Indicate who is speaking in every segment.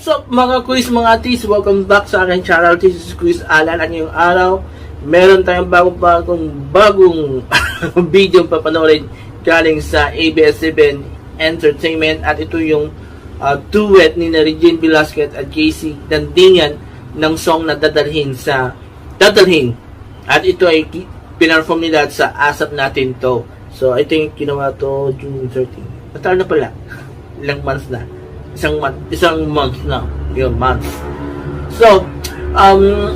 Speaker 1: What's up mga quiz, mga atis? Welcome back sa aking channel. This is Quiz Alan. At ngayong araw, meron tayong bagong video papanoorin galing sa ABS-CBN Entertainment. At ito yung duet ni Regine Velasquez at Casey Dandingan ng song na Dadalhin. At ito ay pinarform nila sa ASAP Natin To. So I think ginawa to June 13. Matagal na pala. Ilang months na. Isang month na. Yun, month. So,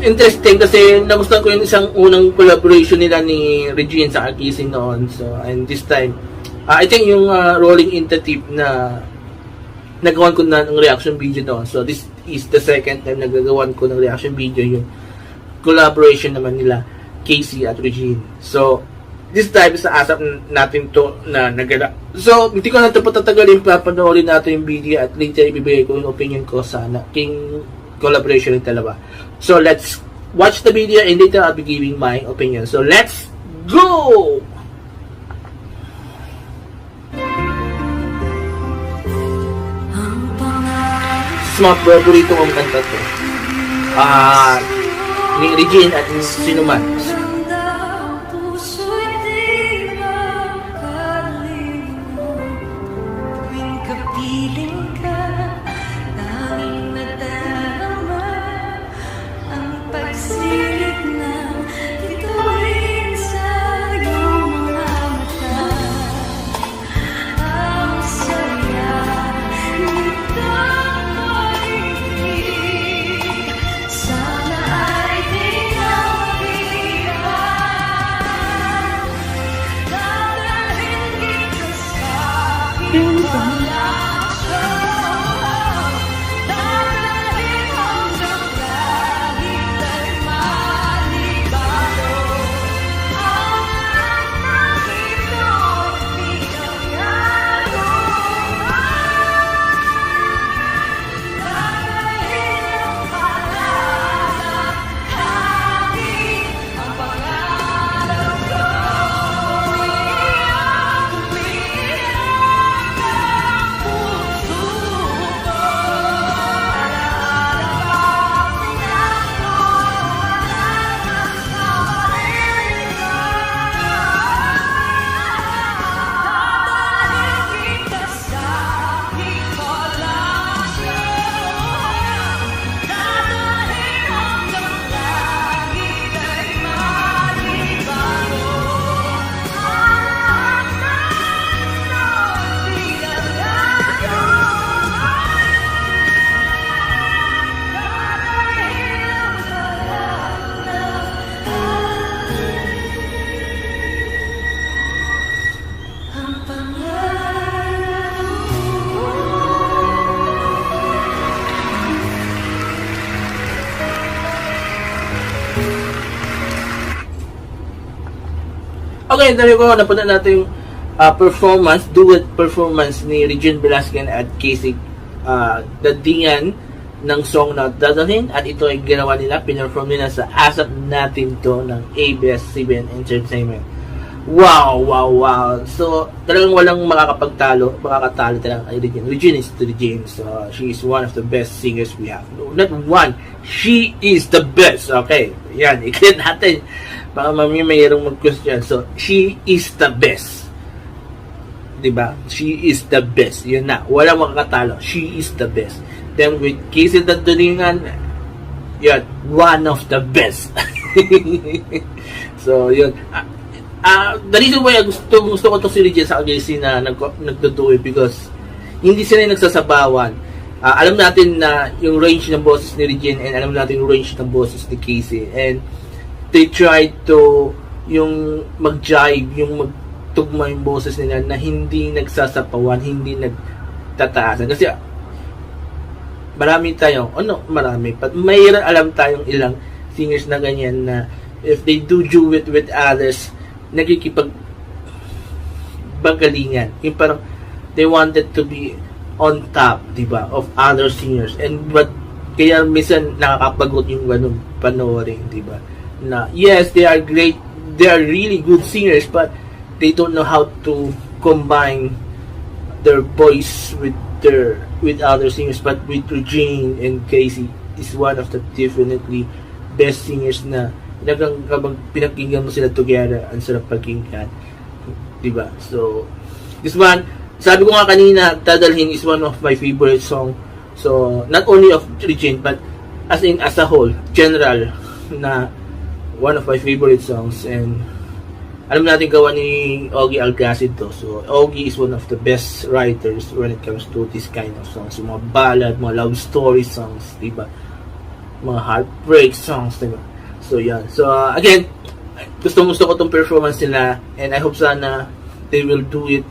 Speaker 1: interesting kasi nagustuhan ko yung isang unang collaboration nila ni Regine sa Casey noon. So, and this time, I think yung Rolling in the Tip na nagawan ko na ng reaction video noon. So, this is the second time nagagawan ko ng reaction video yung collaboration naman nila Casey at Regine. So, this time sa ASAP Natin To na nagala. So, hindi ko na ito patatagalin, papanoorin natin yung video at later ibibigay ko yung opinion ko sa king collaboration ng dalawa. So, let's watch the video and later I'll be giving my opinion. So, let's go! Smart favorito ang kanta to. Ni Regine at sino man. Okay, dahil ko napunta natin yung duet performance ni Regine Velasquez at Casey Dandingan ng song na Dadalhin, at ito ay ginawa nila, pinarform nila sa ASAP Natin To ng ABS-CBN Entertainment. Wow! So, talagang walang makakatalo talaga kay Regine. Regine is Regine. So, she is one of the best singers we have. No, not one, she is the best. Okay, yan, i-clear natin. Baka mayroong mag-question. So, she is the best. Diba? She is the best. Yun na. Walang makakatalo. She is the best. Then, with Casey Dandingan, yun, one of the best. So, yun. The reason why gusto ko to si Regine sa Casey na nagtutuwi because hindi sila nagsasabawan. Alam natin na yung range ng boses ni Regine and alam natin yung range ng boses ni Casey. And they tried to yung mag-jive, yung magtugma yung boses nila na hindi nagsasapawan, hindi nagtataasan. Kasi marami but mayroon alam tayong ilang singers na ganyan na if they do duet with others, nagkikipag-bagalingan. Yung parang they wanted to be on top, diba, of other singers. And but kaya minsan nakakabagot yung ganun panoorin, diba? Na yes, they are great, they are really good singers, but they don't know how to combine their voice with their with other singers, but with Regine and Casey is one of the definitely best singers na talagang kapag pinakinggan mo sila together, ang sarap pakinggan, diba? So this one, sabi ko nga kanina, Dadalhin is one of my favorite song. So not only of Regine, but as a whole, general, na one of my favorite songs. And alam natin gawa ni Ogie Alcacid to. So Ogie is one of the best writers when it comes to this kind of songs, yung mga ballad, mga love story songs, diba? Mga heartbreak songs, diba? So yan. So again, gusto ko tong performance nila, and I hope sana they will do it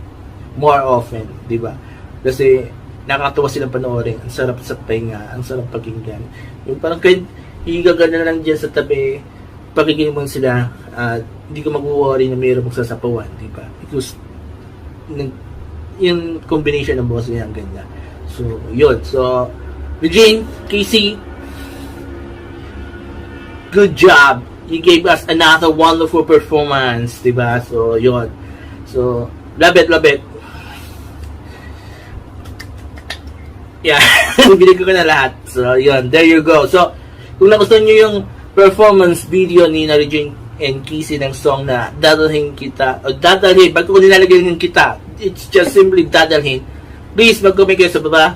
Speaker 1: more often, diba? Kasi nakakatuwa silang panoorin, ang sarap sa pahinga, ang sarap pakinggan. Yung parang kahit higagan na lang dyan sa tabi, pakinggan mo sila, hindi ko mag-worry na mayroong magsasapawan, di ba? Because yung combination ng boses niya ang ganda. So yun. So Regine, Casey, good job. You gave us another wonderful performance, di ba? So yun. So love it. Yeah, binigay ko na lahat. So, yun, there you go. So, kung nagustuhan nyo yung performance video ni Regine and Casey ng song na Dadalhin Kita, o Dadalhin, ba't ko nilalagay ng kita? It's just simply Dadalhin. Please, mag-comment kayo sa baba.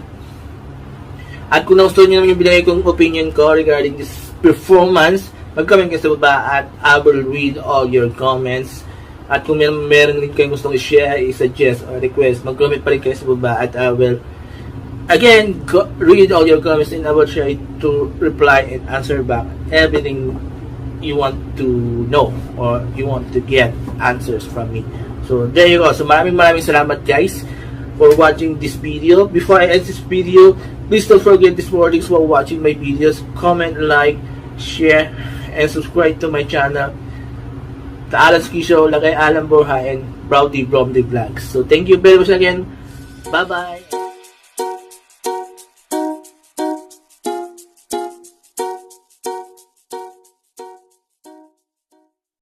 Speaker 1: At kung nagustuhan nyo naman yung binigay kong opinion ko regarding this performance, mag-comment kayo sa baba at I will read all your comments. At kung meron din kayong gustong i-share, i-suggest, or request, mag-comment pa rin kayo sa baba at I will again, read all your comments and I will try to reply and answer back everything you want to know or you want to get answers from me. So, there you go. So, maraming salamat guys for watching this video. Before I end this video, please don't forget these warnings while watching my videos. Comment, like, share, and subscribe to my channel. The Alan Ski Show, Lagay Alan Borja, and Browdy Bromdy Vlogs. So, thank you very much again. Bye-bye.